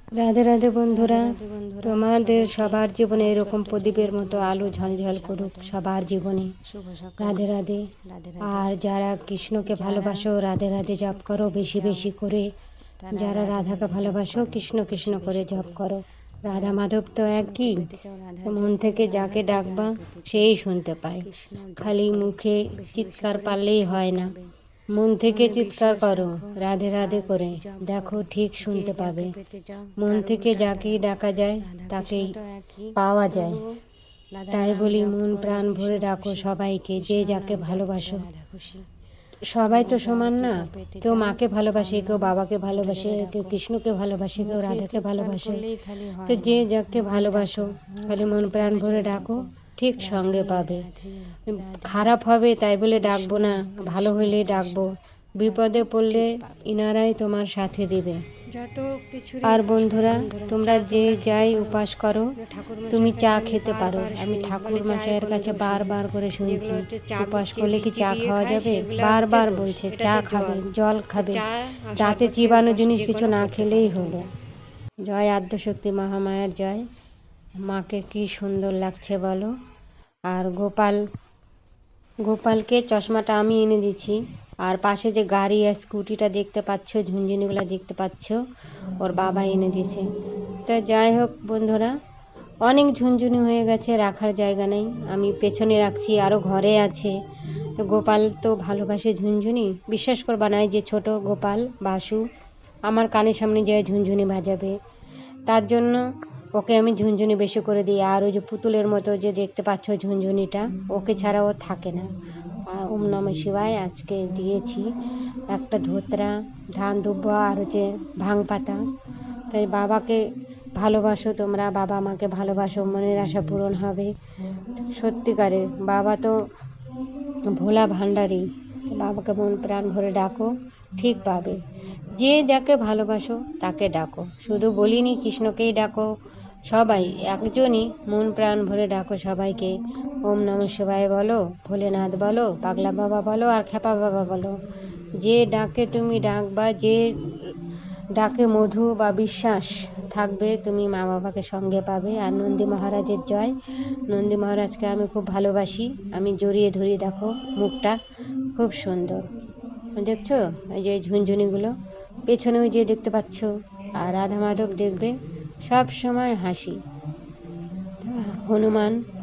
রাধে রাধে বন্ধুরা, তোমাদের সবার জীবনে এরকম প্রদীপের মতো আলো ঝলঝল করুক সবার জীবনে। রাধে রাধে। আর যারা কৃষ্ণকে ভালোবাসো রাধে রাধে জপ করো বেশি বেশি করে। যারা রাধাকে ভালোবাসো কৃষ্ণ কৃষ্ণ করে জপ করো। রাধা মাধব তো একই, মন থেকে যাকে ডাকবা সেই শুনতে পায়। খালি মুখে চিৎকার পারলেই হয় না, মন থেকে চিৎকার করো রাধে রাধে করে, দেখো ঠিক শুনতে পাবে। মন থেকে যাকেই ডাকা যায় তাকেই পাওয়া যায়। তাই বলি মন প্রাণ ভরে ডাকো সবাইকে, যে যাকে ভালোবাসো। সবাই তো সমান না, কেউ মাকে ভালোবাসে, কেউ বাবাকে ভালোবাসে, কেউ কৃষ্ণকে ভালোবাসে, কেউ রাধাকে ভালোবাসে। তো যে যাকে ভালোবাসো খালি মন প্রাণ ভরে ডাকো, ঠিক সঙ্গে পাবে। খারাপ হবে তাই বলে ডাকবো না, ভালো হলে ডাকবো। বিপদে পড়লে ইনারাই তোমার সাথে দিবে। আর বন্ধুরা, তোমরা যে যাই উপাস করো, তুমি চা খেতে পারো। আমি ঠাকুর মশাইয়ের কাছে বারবার করে শুনছি, উপাস করলে কি চা খাওয়া যাবে? বারবার বলছে চা খাবে, জল খাবে, দাঁতে চিবানো জিনিস কিছু না খেলেই হলো। জয় আদ্যশক্তি মহামায়ার জয়। মাকে কি সুন্দর লাগছে বলো। আর গোপালকে চশমাটা আমি এনে দিচ্ছি। আর পাশে যে গাড়ি আর স্কুটিটা দেখতে পাচ্ছ, ঝুনঝুনিগুলো দেখতে পাচ্ছ, ওর বাবা এনে দিয়েছে। তো যাই হোক বন্ধুরা, অনেক ঝুনঝুনি হয়ে গেছে, রাখার জায়গা নেই, আমি পেছনে রাখছি, আরও ঘরে আছে। তো গোপাল তো ভালোবাসে ঝুনঝুনি, বিশ্বাস করবা না, যে ছোট গোপাল বাসু আমার কানের সামনে যায় ঝুনঝুনি বাজাবে, তার জন্য ওকে আমি ঝুনঝুনি বেশি করে দিই। আর ওই যে পুতুলের মতো যে দেখতে পাচ্ছ ঝুনঝুনিটা, ওকে ছাড়া ও থাকে না। আর ওম নমঃ শিবায় আজকে দিয়েছি একটা ধোতরা, ধান দুব্বা আর হচ্ছে ভাং পাতা। তাই বাবাকে ভালোবাসো তোমরা, বাবা মাকে ভালোবাসো, মনের আশা পূরণ হবে। সত্যিকারে বাবা তো ভোলা ভাণ্ডারী, বাবাকে মন প্রাণ ভরে ডাকো, ঠিক পাবে। যে যাকে ভালোবাসো তাকে ডাকো, শুধু বলিনি কৃষ্ণকেই ডাকো, সবাই একজনই মন প্রাণ ভরে ডাকো সবাইকে। ওম নমঃ শিবায় বলো, ভোলেনাথ বলো, পাগলা বাবা বলো, আর খেপা বাবা বলো। যে ডাকে তুমি ডাকবা, যে ডাকে মধু বা বিশ্বাস থাকবে, তুমি মা বাবাকে সঙ্গে পাবে। আর নন্দী মহারাজের জয়। নন্দী মহারাজকে আমি খুব ভালোবাসি, আমি জড়িয়ে ধরি, দেখো মুখটা খুব সুন্দর দেখছো। এই যে ঝুনঝুনিগুলো পেছনে ওই যে দেখতে পাচ্ছ। আর রাধা মাধব দেখবে সব সময় হাসি।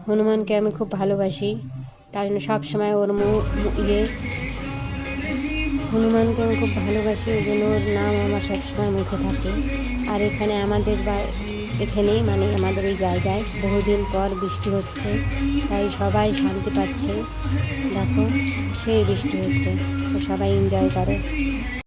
হনুমানকে আমি খুব ভালোবাসি, তার জন্য সবসময় ওর হনুমানকে আমি খুব ভালোবাসি, ওই জন্য ওর নাম আমার সবসময় মুখে থাকে। আর এখানে আমাদের এখানেই মানে আমাদের এই জায়গায় বহুদিন পর বৃষ্টি হচ্ছে, তাই সবাই শান্তি পাচ্ছে। দেখো সেই বৃষ্টি হচ্ছে, তো সবাই এনজয় করে।